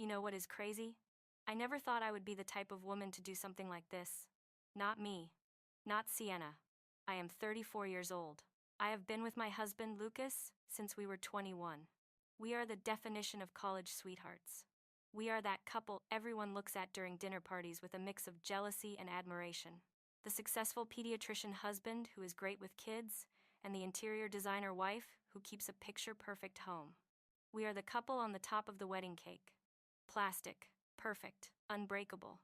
You know what is crazy? I never thought I would be the type of woman to do something like this. Not me. Not Sienna. I am 34 years old. I have been with my husband, Lucas, since we were 21. We are the definition of college sweethearts. We are that couple everyone looks at during dinner parties with a mix of jealousy and admiration. The successful pediatrician husband who is great with kids, and the interior designer wife who keeps a picture-perfect home. We are the couple on the top of the wedding cake. Plastic, perfect, unbreakable.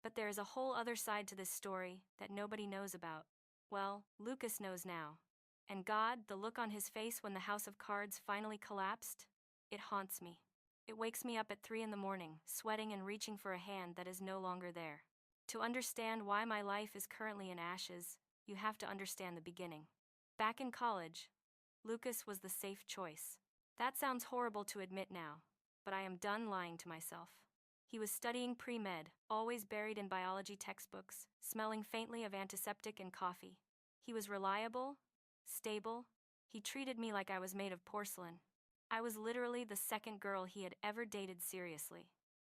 But there is a whole other side to this story that nobody knows about. Well, Lucas knows now. And God, the look on his face when the house of cards finally collapsed, it haunts me. It wakes me up at 3 in the morning, sweating and reaching for a hand that is no longer there. To understand why my life is currently in ashes, you have to understand the beginning. Back in college, Lucas was the safe choice. That sounds horrible to admit now, but I am done lying to myself. He was studying pre-med, always buried in biology textbooks, smelling faintly of antiseptic and coffee. He was reliable, stable. He treated me like I was made of porcelain. I was literally the second girl he had ever dated seriously.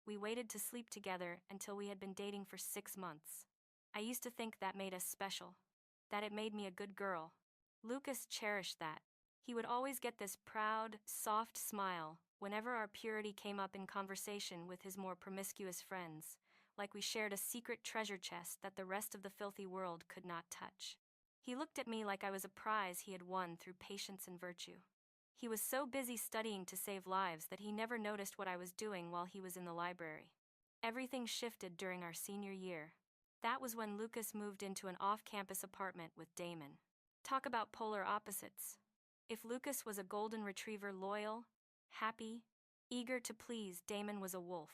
We waited to sleep together until we had been dating for 6 months. I used to think that made us special, that it made me a good girl. Lucas cherished that. He would always get this proud, soft smile whenever our purity came up in conversation with his more promiscuous friends, like we shared a secret treasure chest that the rest of the filthy world could not touch. He looked at me like I was a prize he had won through patience and virtue. He was so busy studying to save lives that he never noticed what I was doing while he was in the library. Everything shifted during our senior year. That was when Lucas moved into an off-campus apartment with Damon. Talk about polar opposites. If Lucas was a golden retriever, loyal, happy, eager to please, Damon was a wolf.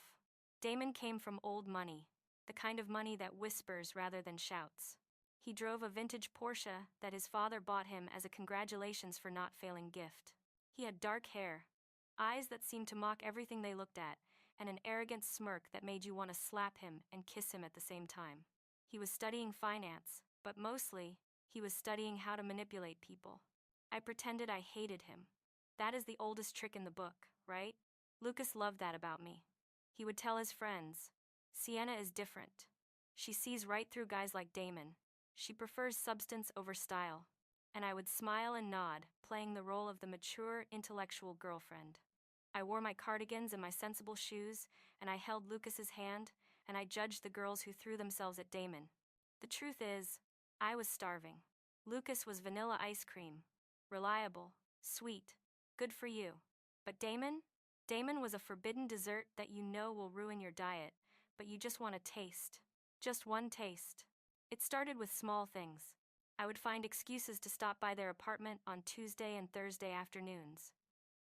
Damon came from old money, the kind of money that whispers rather than shouts. He drove a vintage Porsche that his father bought him as a congratulations for not failing gift. He had dark hair, eyes that seemed to mock everything they looked at, and an arrogant smirk that made you want to slap him and kiss him at the same time. He was studying finance, but mostly, he was studying how to manipulate people. I pretended I hated him. That is the oldest trick in the book, right? Lucas loved that about me. He would tell his friends, Sienna is different. She sees right through guys like Damon. She prefers substance over style. And I would smile and nod, playing the role of the mature, intellectual girlfriend. I wore my cardigans and my sensible shoes, and I held Lucas's hand, and I judged the girls who threw themselves at Damon. The truth is, I was starving. Lucas was vanilla ice cream. Reliable, sweet, good for you. But Damon? Damon was a forbidden dessert that you know will ruin your diet, but you just want a taste. Just one taste. It started with small things. I would find excuses to stop by their apartment on Tuesday and Thursday afternoons.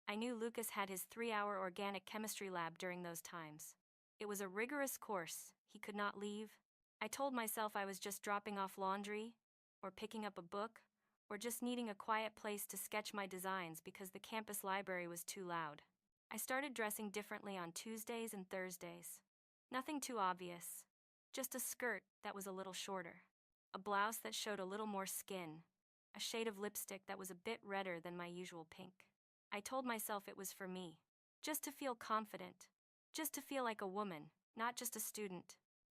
I knew Lucas had his 3-hour organic chemistry lab during those times. It was a rigorous course, he could not leave. I told myself I was just dropping off laundry, or picking up a book, or just needing a quiet place to sketch my designs because the campus library was too loud. I started dressing differently on Tuesdays and Thursdays. Nothing too obvious. Just a skirt that was a little shorter. A blouse that showed a little more skin. A shade of lipstick that was a bit redder than my usual pink. I told myself it was for me. Just to feel confident. Just to feel like a woman, not just a student.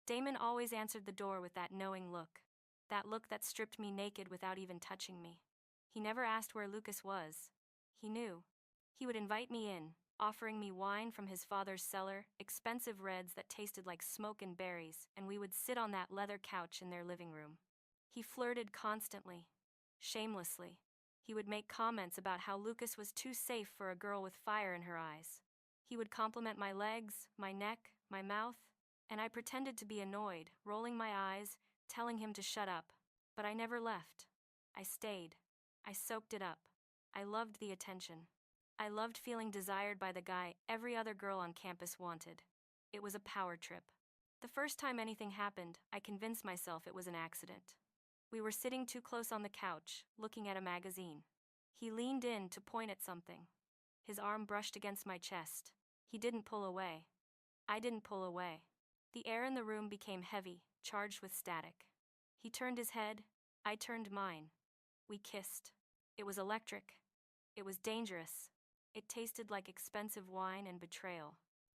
Damon always answered the door with that knowing look. That look that stripped me naked without even touching me. He never asked where Lucas was. He knew. He would invite me in, offering me wine from his father's cellar, expensive reds that tasted like smoke and berries, and we would sit on that leather couch in their living room. He flirted constantly, shamelessly. He would make comments about how Lucas was too safe for a girl with fire in her eyes. He would compliment my legs, my neck, my mouth, and I pretended to be annoyed, rolling my eyes, telling him to shut up. But I never left. I stayed. I soaked it up. I loved the attention. I loved feeling desired by the guy every other girl on campus wanted. It was a power trip. The first time anything happened, I convinced myself it was an accident. We were sitting too close on the couch, looking at a magazine. He leaned in to point at something. His arm brushed against my chest. He didn't pull away. I didn't pull away. The air in the room became heavy, charged with static. He turned his head. I turned mine. We kissed. It was electric. It was dangerous. It tasted like expensive wine and betrayal.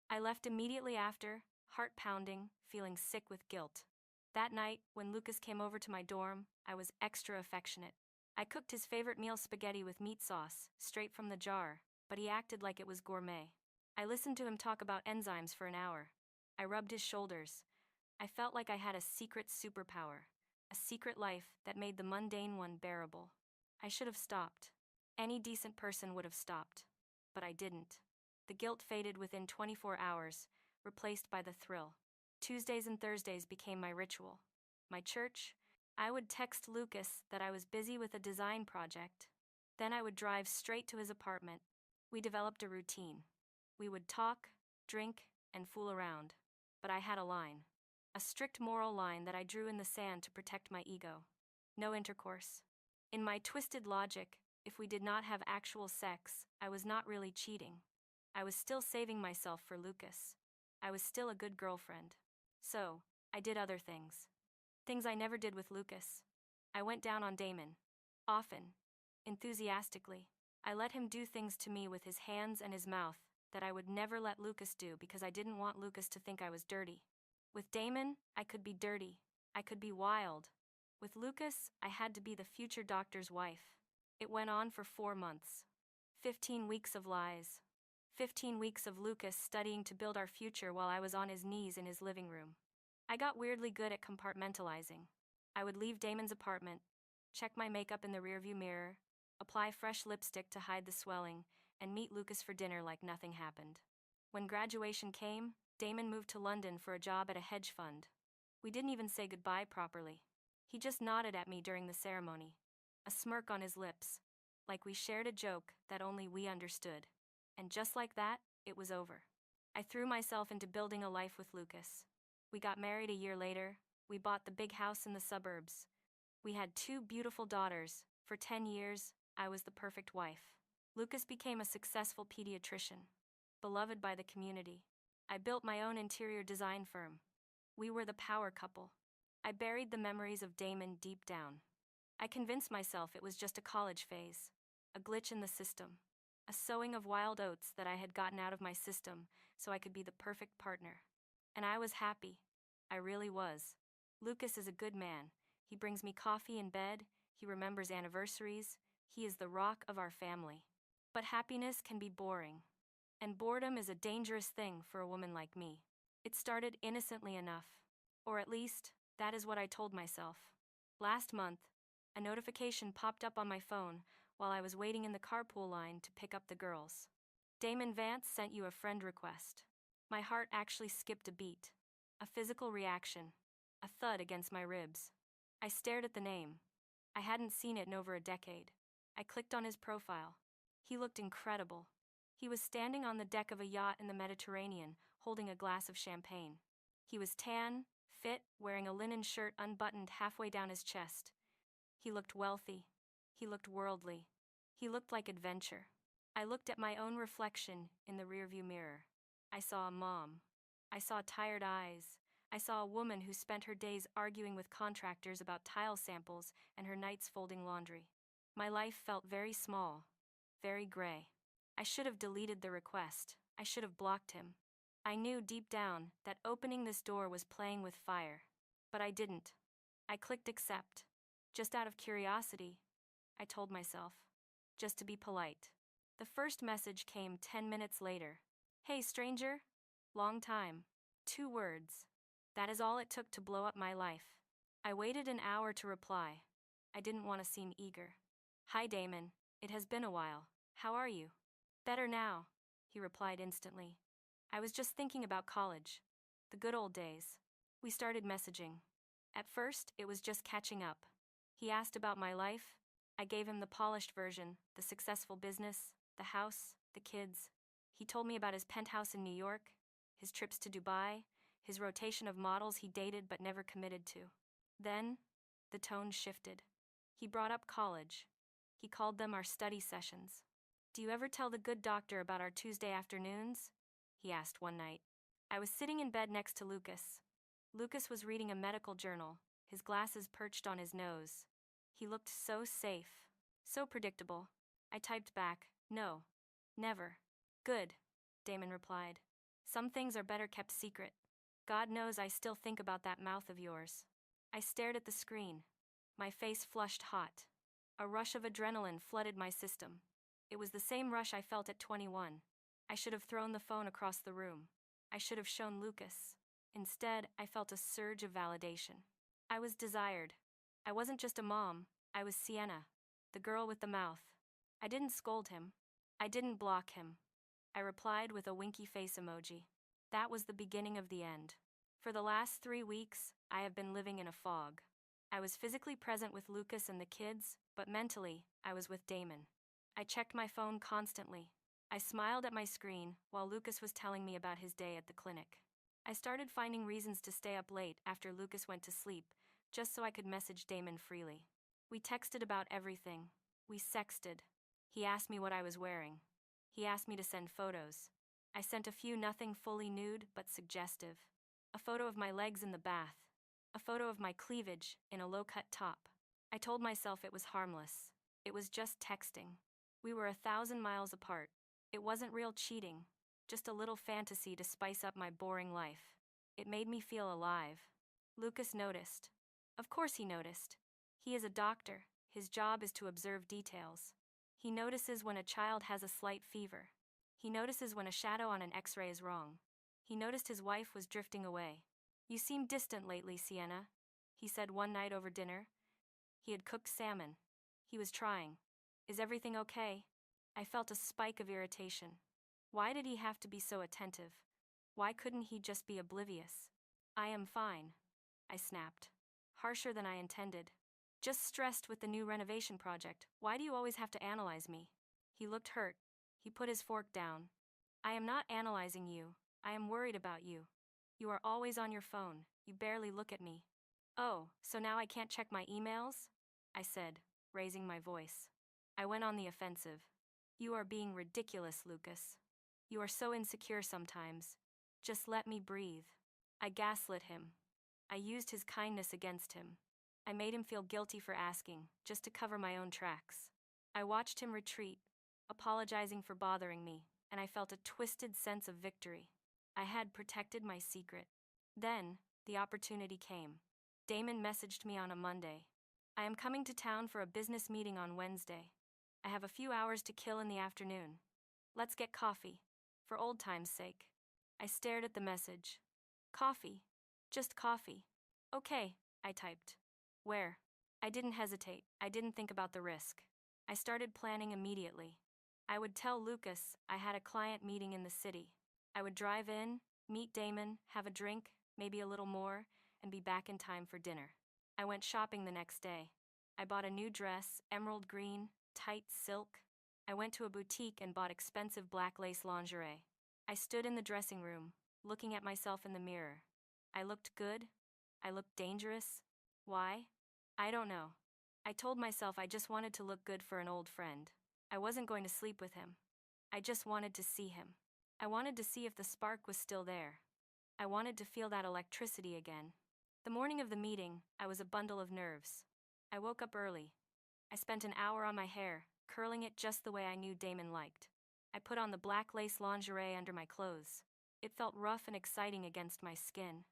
I left immediately after, heart pounding, feeling sick with guilt. That night, when Lucas came over to my dorm, I was extra affectionate. I cooked his favorite meal, spaghetti with meat sauce, straight from the jar, but he acted like it was gourmet. I listened to him talk about enzymes for an hour. I rubbed his shoulders. I felt like I had a secret superpower, a secret life that made the mundane one bearable. I should have stopped. Any decent person would have stopped. But I didn't. The guilt faded within 24 hours, replaced by the thrill. Tuesdays and Thursdays became my ritual. My church. I would text Lucas that I was busy with a design project. Then I would drive straight to his apartment. We developed a routine. We would talk, drink, and fool around. But I had a line. A strict moral line that I drew in the sand to protect my ego. No intercourse. In my twisted logic, if we did not have actual sex, I was not really cheating. I was still saving myself for Lucas. I was still a good girlfriend. So, I did other things. Things I never did with Lucas. I went down on Damon. Often. Enthusiastically. I let him do things to me with his hands and his mouth that I would never let Lucas do because I didn't want Lucas to think I was dirty. With Damon, I could be dirty. I could be wild. With Lucas, I had to be the future doctor's wife. It went on for 4 months. 15 weeks of lies. 15 weeks of Lucas studying to build our future while I was on his knees in his living room. I got weirdly good at compartmentalizing. I would leave Damon's apartment, check my makeup in the rearview mirror, apply fresh lipstick to hide the swelling, and meet Lucas for dinner like nothing happened. When graduation came, Damon moved to London for a job at a hedge fund. We didn't even say goodbye properly. He just nodded at me during the ceremony, a smirk on his lips, like we shared a joke that only we understood. And just like that, it was over. I threw myself into building a life with Lucas. We got married a year later. We bought the big house in the suburbs. We had 2 beautiful daughters. For 10 years, I was the perfect wife. Lucas became a successful pediatrician, beloved by the community. I built my own interior design firm. We were the power couple. I buried the memories of Damon deep down. I convinced myself it was just a college phase, a glitch in the system, a sowing of wild oats that I had gotten out of my system so I could be the perfect partner. And I was happy. I really was. Lucas is a good man. He brings me coffee in bed. He remembers anniversaries. He is the rock of our family. But happiness can be boring. And boredom is a dangerous thing for a woman like me. It started innocently enough. Or at least, that is what I told myself. Last month, a notification popped up on my phone while I was waiting in the carpool line to pick up the girls. Damon Vance sent you a friend request. My heart actually skipped a beat. A physical reaction. A thud against my ribs. I stared at the name. I hadn't seen it in over a decade. I clicked on his profile. He looked incredible. He was standing on the deck of a yacht in the Mediterranean, holding a glass of champagne. He was tan, fit, wearing a linen shirt unbuttoned halfway down his chest. He looked wealthy. He looked worldly. He looked like adventure. I looked at my own reflection in the rearview mirror. I saw a mom. I saw tired eyes. I saw a woman who spent her days arguing with contractors about tile samples and her nights folding laundry. My life felt very small, very gray. I should have deleted the request. I should have blocked him. I knew deep down that opening this door was playing with fire. But I didn't. I clicked accept. Just out of curiosity, I told myself. Just to be polite. The first message came 10 minutes later. Hey, stranger. Long time. 2 words. That is all it took to blow up my life. I waited an hour to reply. I didn't want to seem eager. Hi, Damon. It has been a while. How are you? Better now, he replied instantly. I was just thinking about college. The good old days. We started messaging. At first, it was just catching up. He asked about my life. I gave him the polished version, the successful business, the house, the kids. He told me about his penthouse in New York, his trips to Dubai, his rotation of models he dated but never committed to. Then, the tone shifted. He brought up college. He called them our study sessions. Do you ever tell the good doctor about our Tuesday afternoons? He asked one night. I was sitting in bed next to Lucas. Lucas was reading a medical journal, his glasses perched on his nose. He looked so safe, so predictable. I typed back, no, never. Good, Damon replied. Some things are better kept secret. God knows I still think about that mouth of yours. I stared at the screen. My face flushed hot. A rush of adrenaline flooded my system. It was the same rush I felt at 21. I should have thrown the phone across the room. I should have shown Lucas. Instead, I felt a surge of validation. I was desired. I wasn't just a mom, I was Sienna, the girl with the mouth. I didn't scold him. I didn't block him. I replied with a winky face emoji. That was the beginning of the end. For the last 3 weeks, I have been living in a fog. I was physically present with Lucas and the kids, but mentally, I was with Damon. I checked my phone constantly. I smiled at my screen while Lucas was telling me about his day at the clinic. I started finding reasons to stay up late after Lucas went to sleep, just so I could message Damon freely. We texted about everything. We sexted. He asked me what I was wearing. He asked me to send photos. I sent a few, nothing fully nude but suggestive. A photo of my legs in the bath. A photo of my cleavage in a low-cut top. I told myself it was harmless. It was just texting. We were 1,000 miles apart. It wasn't real cheating, just a little fantasy to spice up my boring life. It made me feel alive. Lucas noticed. Of course he noticed. He is a doctor. His job is to observe details. He notices when a child has a slight fever. He notices when a shadow on an X-ray is wrong. He noticed his wife was drifting away. You seem distant lately, Sienna, he said one night over dinner. He had cooked salmon. He was trying. Is everything okay? I felt a spike of irritation. Why did he have to be so attentive? Why couldn't he just be oblivious? I am fine, I snapped. Harsher than I intended. Just stressed with the new renovation project. Why do you always have to analyze me? He looked hurt. He put his fork down. I am not analyzing you. I am worried about you. You are always on your phone. You barely look at me. Oh, so now I can't check my emails? I said, raising my voice. I went on the offensive. You are being ridiculous, Lucas. You are so insecure sometimes. Just let me breathe. I gaslit him. I used his kindness against him. I made him feel guilty for asking, just to cover my own tracks. I watched him retreat, apologizing for bothering me, and I felt a twisted sense of victory. I had protected my secret. Then, the opportunity came. Damon messaged me on a Monday. I am coming to town for a business meeting on Wednesday. I have a few hours to kill in the afternoon. Let's get coffee, for old time's sake. I stared at the message. Coffee. Just coffee. Okay, I typed. Where? I didn't hesitate. I didn't think about the risk. I started planning immediately. I would tell Lucas I had a client meeting in the city. I would drive in, meet Damon, have a drink, maybe a little more, and be back in time for dinner. I went shopping the next day. I bought a new dress, emerald green, tight silk. I went to a boutique and bought expensive black lace lingerie. I stood in the dressing room, looking at myself in the mirror. I looked good. I looked dangerous. Why? I don't know. I told myself I just wanted to look good for an old friend. I wasn't going to sleep with him. I just wanted to see him. I wanted to see if the spark was still there. I wanted to feel that electricity again. The morning of the meeting, I was a bundle of nerves. I woke up early. I spent an hour on my hair, curling it just the way I knew Damon liked. I put on the black lace lingerie under my clothes. It felt rough and exciting against my skin.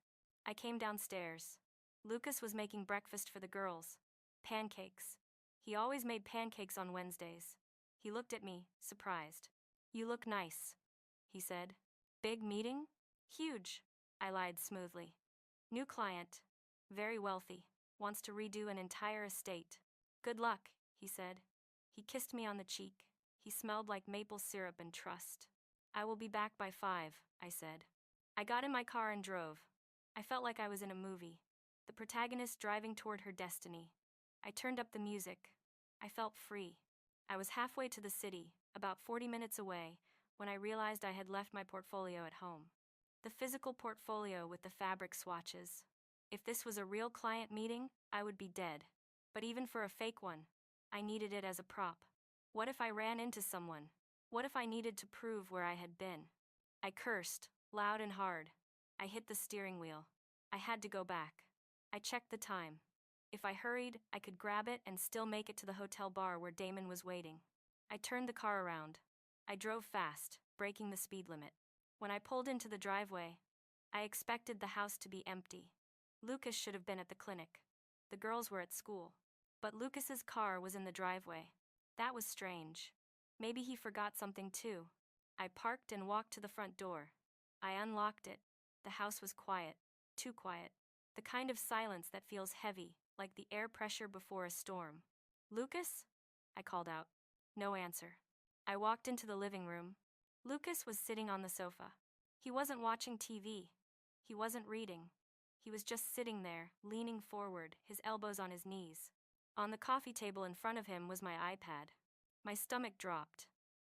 I came downstairs. Lucas was making breakfast for the girls. Pancakes. He always made pancakes on Wednesdays. He looked at me, surprised. You look nice, he said. Big meeting? Huge, I lied smoothly. New client. Very wealthy. Wants to redo an entire estate. Good luck, he said. He kissed me on the cheek. He smelled like maple syrup and trust. I will be back by 5, I said. I got in my car and drove. I felt like I was in a movie. The protagonist driving toward her destiny. I turned up the music. I felt free. I was halfway to the city, about 40 minutes away, when I realized I had left my portfolio at home. The physical portfolio with the fabric swatches. If this was a real client meeting, I would be dead. But even for a fake one, I needed it as a prop. What if I ran into someone? What if I needed to prove where I had been? I cursed, loud and hard. I hit the steering wheel. I had to go back. I checked the time. If I hurried, I could grab it and still make it to the hotel bar where Damon was waiting. I turned the car around. I drove fast, breaking the speed limit. When I pulled into the driveway, I expected the house to be empty. Lucas should have been at the clinic. The girls were at school. But Lucas's car was in the driveway. That was strange. Maybe he forgot something too. I parked and walked to the front door. I unlocked it. The house was quiet. Too quiet. The kind of silence that feels heavy, like the air pressure before a storm. "Lucas?" I called out. No answer. I walked into the living room. Lucas was sitting on the sofa. He wasn't watching TV. He wasn't reading. He was just sitting there, leaning forward, his elbows on his knees. On the coffee table in front of him was my iPad. My stomach dropped.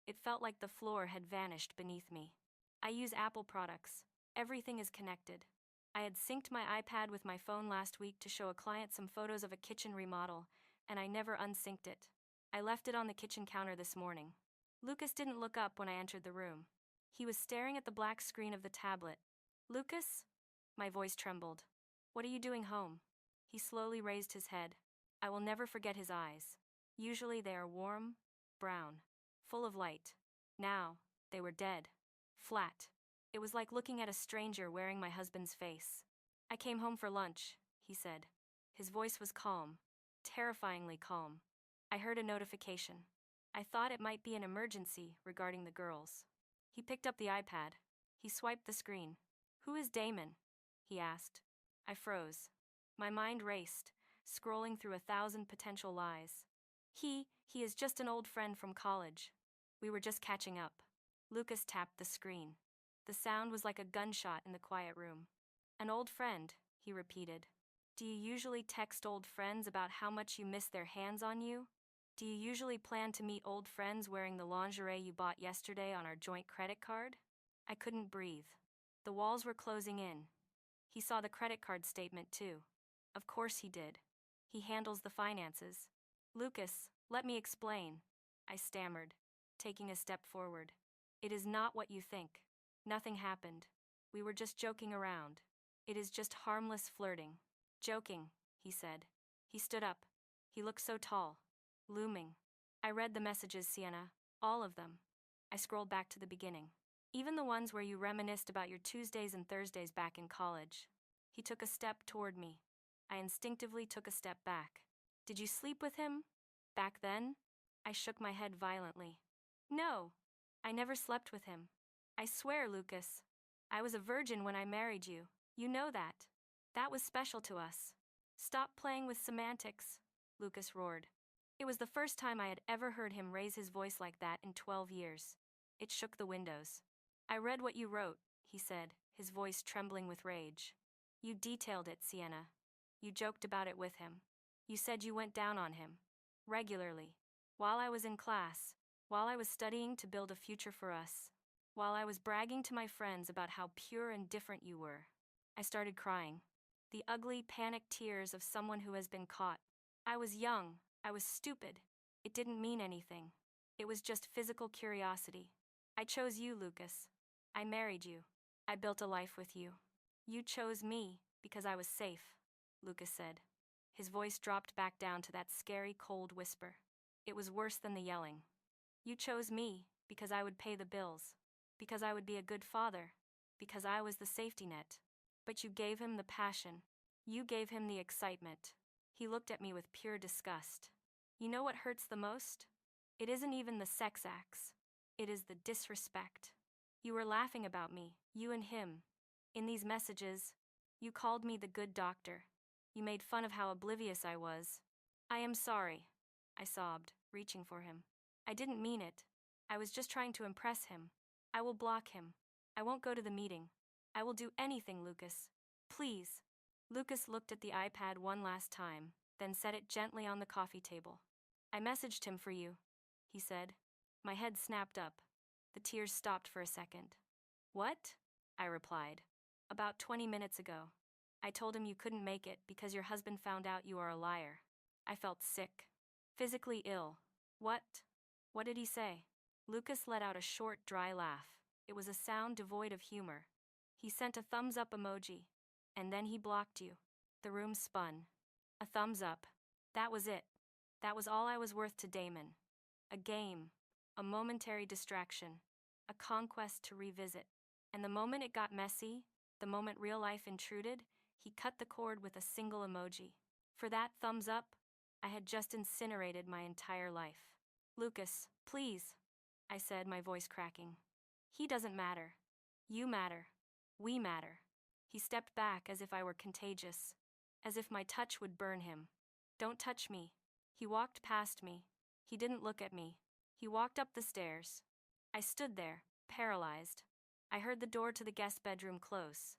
It felt like the floor had vanished beneath me. I use Apple products. Everything is connected. I had synced my iPad with my phone last week to show a client some photos of a kitchen remodel, and I never unsynced it. I left it on the kitchen counter this morning. Lucas didn't look up when I entered the room. He was staring at the black screen of the tablet. "Lucas?" My voice trembled. "What are you doing home?" He slowly raised his head. I will never forget his eyes. Usually they are warm, brown, full of light. Now, they were dead. Flat. It was like looking at a stranger wearing my husband's face. "I came home for lunch," he said. His voice was calm. Terrifyingly calm. I heard a notification. I thought it might be an emergency regarding the girls. He picked up the iPad. He swiped the screen. "Who is Damon?" he asked. I froze. My mind raced, scrolling through 1,000 potential lies. He is just an old friend from college. We were just catching up." Lucas tapped the screen. The sound was like a gunshot in the quiet room. "An old friend," he repeated. "Do you usually text old friends about how much you miss their hands on you? Do you usually plan to meet old friends wearing the lingerie you bought yesterday on our joint credit card?" I couldn't breathe. The walls were closing in. He saw the credit card statement too. Of course he did. He handles the finances. "Lucas, let me explain," I stammered, taking a step forward. "It is not what you think. Nothing happened. We were just joking around. It is just harmless flirting." "Joking," he said. He stood up. He looked so tall. Looming. I read the messages, Sienna. All of them. I scrolled back to the beginning. Even the ones where you reminisced about your Tuesdays and Thursdays back in college. He took a step toward me. I instinctively took a step back. "Did you sleep with him? Back then?" I shook my head violently. "No. I never slept with him. I swear, Lucas. I was a virgin when I married you. You know that. That was special to us." "Stop playing with semantics," Lucas roared. It was the first time I had ever heard him raise his voice like that in 12 years. It shook the windows. "I read what you wrote," he said, his voice trembling with rage. "You detailed it, Sienna. You joked about it with him. You said you went down on him. Regularly. While I was in class. While I was studying to build a future for us. While I was bragging to my friends about how pure and different you were." I started crying. The ugly, panicked tears of someone who has been caught. I was young. I was stupid. It didn't mean anything. It was just physical curiosity. I chose you, Lucas. I married you. I built a life with you. You chose me because I was safe, Lucas said. His voice dropped back down to that scary, cold whisper. It was worse than the yelling. "You chose me because I would pay the bills, because I would be a good father, because I was the safety net. But you gave him the passion. You gave him the excitement." He looked at me with pure disgust. "You know what hurts the most? It isn't even the sex acts. It is the disrespect. You were laughing about me, you and him. In these messages, you called me the good doctor. You made fun of how oblivious I was." "I am sorry," I sobbed, reaching for him. "I didn't mean it. I was just trying to impress him. I will block him. I won't go to the meeting. I will do anything, Lucas. Please." Lucas looked at the iPad one last time, then set it gently on the coffee table. "I messaged him for you," he said. My head snapped up. The tears stopped for a second. "What?" I replied. "About 20 minutes ago. I told him you couldn't make it because your husband found out you are a liar." I felt sick. Physically ill. "What? What did he say?" Lucas let out a short, dry laugh. It was a sound devoid of humor. "He sent a thumbs up emoji. And then he blocked you." The room spun. A thumbs up. That was it. That was all I was worth to Damon. A game. A momentary distraction. A conquest to revisit. And the moment it got messy, the moment real life intruded, he cut the cord with a single emoji. For that thumbs up, I had just incinerated my entire life. Lucas, please, I said, my voice cracking. He doesn't matter. You matter. We matter. He stepped back as if I were contagious, as if my touch would burn him. Don't touch me. He walked past me. He didn't look at me. He walked up the stairs. I stood there, paralyzed. I heard the door to the guest bedroom close.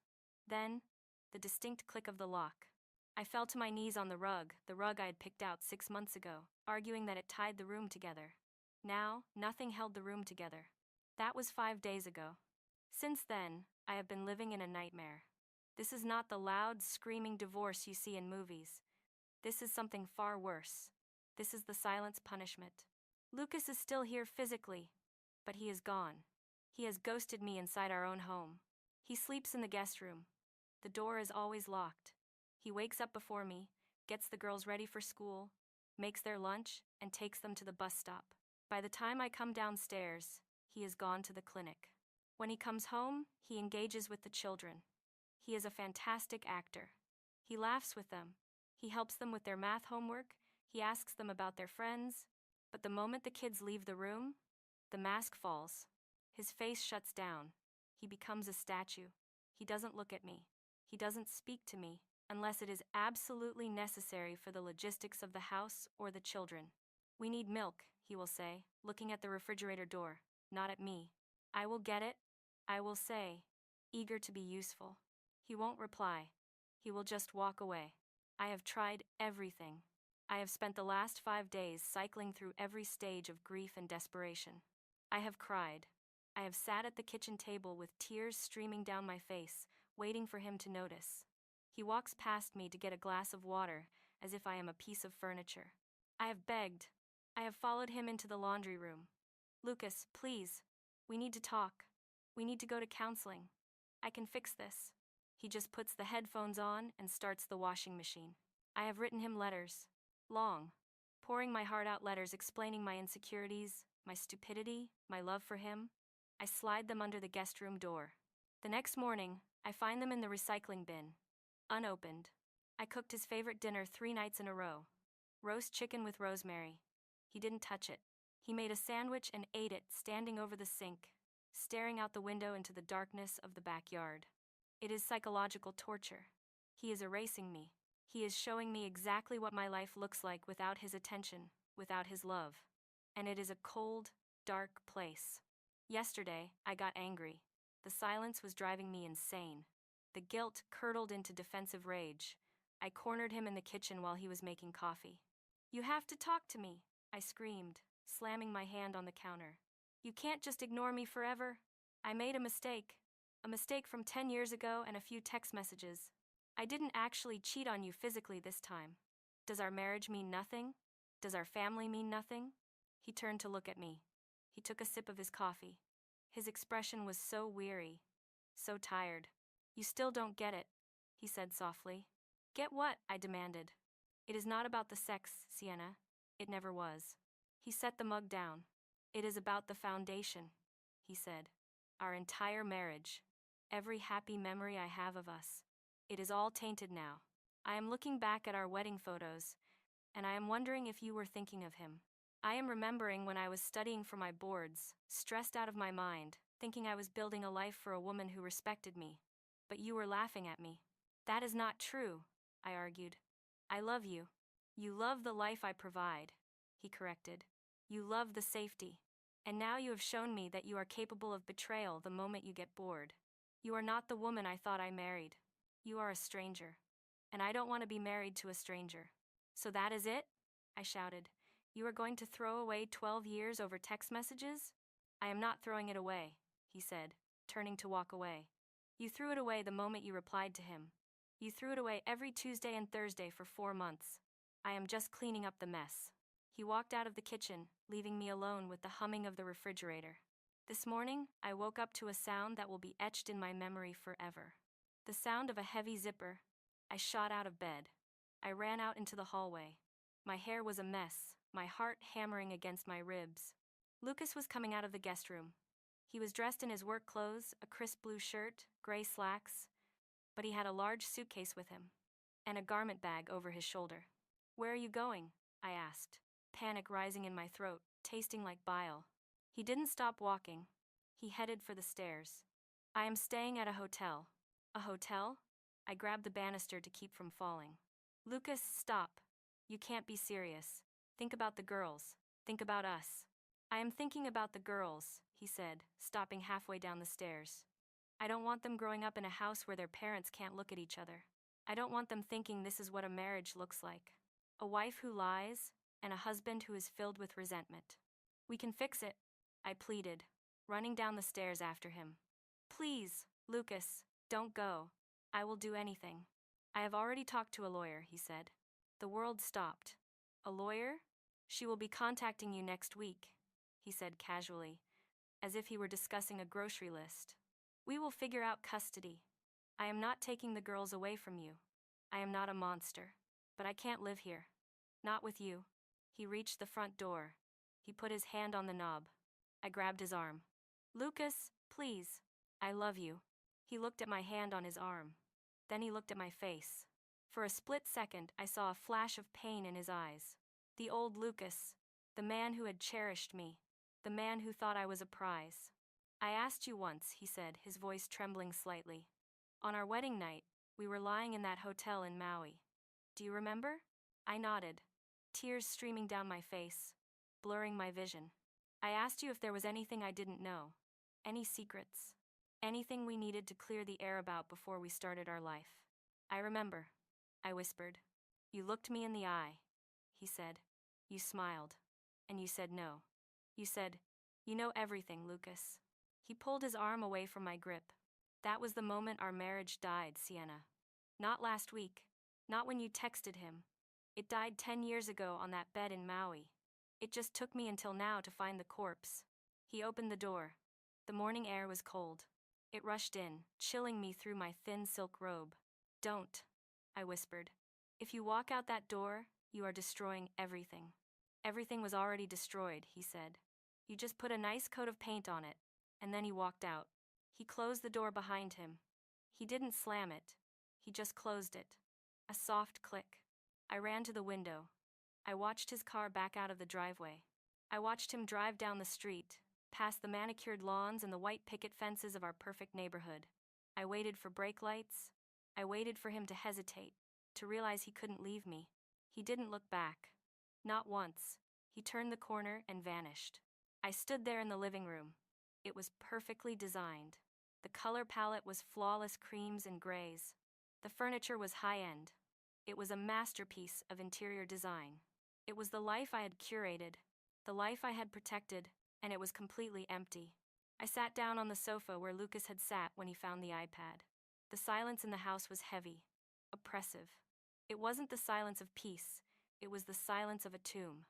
Then, the distinct click of the lock. I fell to my knees on the rug I had picked out 6 months ago, arguing that it tied the room together. Now, nothing held the room together. That was 5 days ago. Since then, I have been living in a nightmare. This is not the loud, screaming divorce you see in movies. This is something far worse. This is the silence punishment. Lucas is still here physically, but he is gone. He has ghosted me inside our own home. He sleeps in the guest room. The door is always locked. He wakes up before me, gets the girls ready for school, makes their lunch, and takes them to the bus stop. By the time I come downstairs, he is gone to the clinic. When he comes home, he engages with the children. He is a fantastic actor. He laughs with them. He helps them with their math homework. He asks them about their friends. But the moment the kids leave the room, the mask falls. His face shuts down. He becomes a statue. He doesn't look at me. He doesn't speak to me, unless it is absolutely necessary for the logistics of the house or the children. We need milk, he will say, looking at the refrigerator door, not at me. I will get it, I will say, eager to be useful. He won't reply. He will just walk away. I have tried everything. I have spent the last 5 days cycling through every stage of grief and desperation. I have cried. I have sat at the kitchen table with tears streaming down my face, waiting for him to notice. He walks past me to get a glass of water, as if I am a piece of furniture. I have begged. I have followed him into the laundry room. Lucas, please. We need to talk. We need to go to counseling. I can fix this. He just puts the headphones on and starts the washing machine. I have written him letters. Long. Pouring my heart out letters explaining my insecurities, my stupidity, my love for him. I slide them under the guest room door. The next morning, I find them in the recycling bin. Unopened. I cooked his favorite dinner 3 nights in a row. Roast chicken with rosemary. He didn't touch it. He made a sandwich and ate it standing over the sink, staring out the window into the darkness of the backyard. It is psychological torture. He is erasing me. He is showing me exactly what my life looks like without his attention, without his love. And it is a cold, dark place. Yesterday, I got angry. The silence was driving me insane. The guilt curdled into defensive rage. I cornered him in the kitchen while he was making coffee. You have to talk to me, I screamed, slamming my hand on the counter. You can't just ignore me forever. I made a mistake. A mistake from 10 years ago and a few text messages. I didn't actually cheat on you physically this time. Does our marriage mean nothing? Does our family mean nothing? He turned to look at me. He took a sip of his coffee. His expression was so weary, so tired. You still don't get it, he said softly. Get what? I demanded. It is not about the sex, Sienna. It never was. He set the mug down. It is about the foundation, he said. Our entire marriage. Every happy memory I have of us. It is all tainted now. I am looking back at our wedding photos, and I am wondering if you were thinking of him. I am remembering when I was studying for my boards, stressed out of my mind, thinking I was building a life for a woman who respected me. But you were laughing at me. That is not true, I argued. I love you. You love the life I provide, he corrected. You love the safety. And now you have shown me that you are capable of betrayal the moment you get bored. You are not the woman I thought I married. You are a stranger. And I don't want to be married to a stranger. So that is it? I shouted. You are going to throw away 12 years over text messages? I am not throwing it away, he said, turning to walk away. You threw it away the moment you replied to him. You threw it away every Tuesday and Thursday for 4 months. I am just cleaning up the mess. He walked out of the kitchen, leaving me alone with the humming of the refrigerator. This morning, I woke up to a sound that will be etched in my memory forever. The sound of a heavy zipper. I shot out of bed. I ran out into the hallway. My hair was a mess, my heart hammering against my ribs. Lucas was coming out of the guest room. He was dressed in his work clothes, a crisp blue shirt, gray slacks, but he had a large suitcase with him, and a garment bag over his shoulder. "Where are you going?" I asked, panic rising in my throat, tasting like bile. He didn't stop walking. He headed for the stairs. "I am staying at a hotel." "A hotel?" I grabbed the banister to keep from falling. "Lucas, stop. You can't be serious. Think about the girls. Think about us." "I am thinking about the girls," he said, stopping halfway down the stairs. "I don't want them growing up in a house where their parents can't look at each other. I don't want them thinking this is what a marriage looks like. A wife who lies, and a husband who is filled with resentment." "We can fix it," I pleaded, running down the stairs after him. "Please, Lucas, don't go. I will do anything." "I have already talked to a lawyer," he said. The world stopped. "A lawyer? She will be contacting you next week," he said casually, as if he were discussing a grocery list. "We will figure out custody. I am not taking the girls away from you. I am not a monster. But I can't live here. Not with you." He reached the front door. He put his hand on the knob. I grabbed his arm. "Lucas, please. I love you." He looked at my hand on his arm. Then he looked at my face. For a split second, I saw a flash of pain in his eyes. The old Lucas, the man who had cherished me, the man who thought I was a prize. "I asked you once," he said, his voice trembling slightly. "On our wedding night, we were lying in that hotel in Maui. Do you remember?" I nodded, tears streaming down my face, blurring my vision. "I asked you if there was anything I didn't know, any secrets, anything we needed to clear the air about before we started our life." "I remember," I whispered. "You looked me in the eye," he said. "You smiled. And you said no. You said, 'You know everything, Lucas.'" He pulled his arm away from my grip. "That was the moment our marriage died, Sienna. Not last week. Not when you texted him. It died 10 years ago on that bed in Maui. It just took me until now to find the corpse." He opened the door. The morning air was cold. It rushed in, chilling me through my thin silk robe. "Don't," I whispered. "If you walk out that door, you are destroying everything." "Everything was already destroyed," he said. "You just put a nice coat of paint on it." And then he walked out. He closed the door behind him. He didn't slam it. He just closed it. A soft click. I ran to the window. I watched his car back out of the driveway. I watched him drive down the street, past the manicured lawns and the white picket fences of our perfect neighborhood. I waited for brake lights. I waited for him to hesitate, to realize he couldn't leave me. He didn't look back. Not once. He turned the corner and vanished. I stood there in the living room. It was perfectly designed. The color palette was flawless creams and grays. The furniture was high-end. It was a masterpiece of interior design. It was the life I had curated, the life I had protected, and it was completely empty. I sat down on the sofa where Lucas had sat when he found the iPad. The silence in the house was heavy, oppressive. It wasn't the silence of peace. It was the silence of a tomb.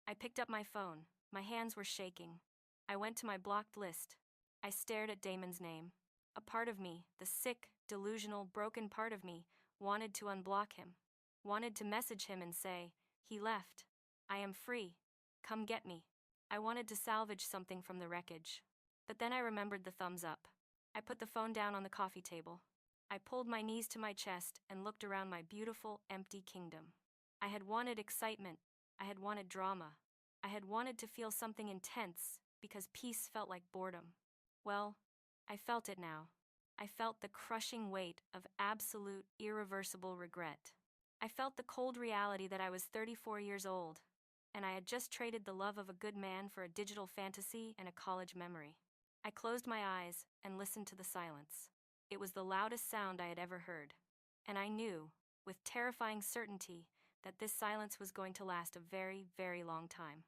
I picked up my phone. My hands were shaking. I went to my blocked list. I stared at Damon's name. A part of me, the sick, delusional, broken part of me, wanted to unblock him. Wanted to message him and say, "He left. I am free. Come get me." I wanted to salvage something from the wreckage. But then I remembered the thumbs up. I put the phone down on the coffee table. I pulled my knees to my chest and looked around my beautiful, empty kingdom. I had wanted excitement. I had wanted drama. I had wanted to feel something intense, because peace felt like boredom. Well, I felt it now. I felt the crushing weight of absolute, irreversible regret. I felt the cold reality that I was 34 years old, and I had just traded the love of a good man for a digital fantasy and a college memory. I closed my eyes and listened to the silence. It was the loudest sound I had ever heard. And I knew, with terrifying certainty, that this silence was going to last a very, very long time.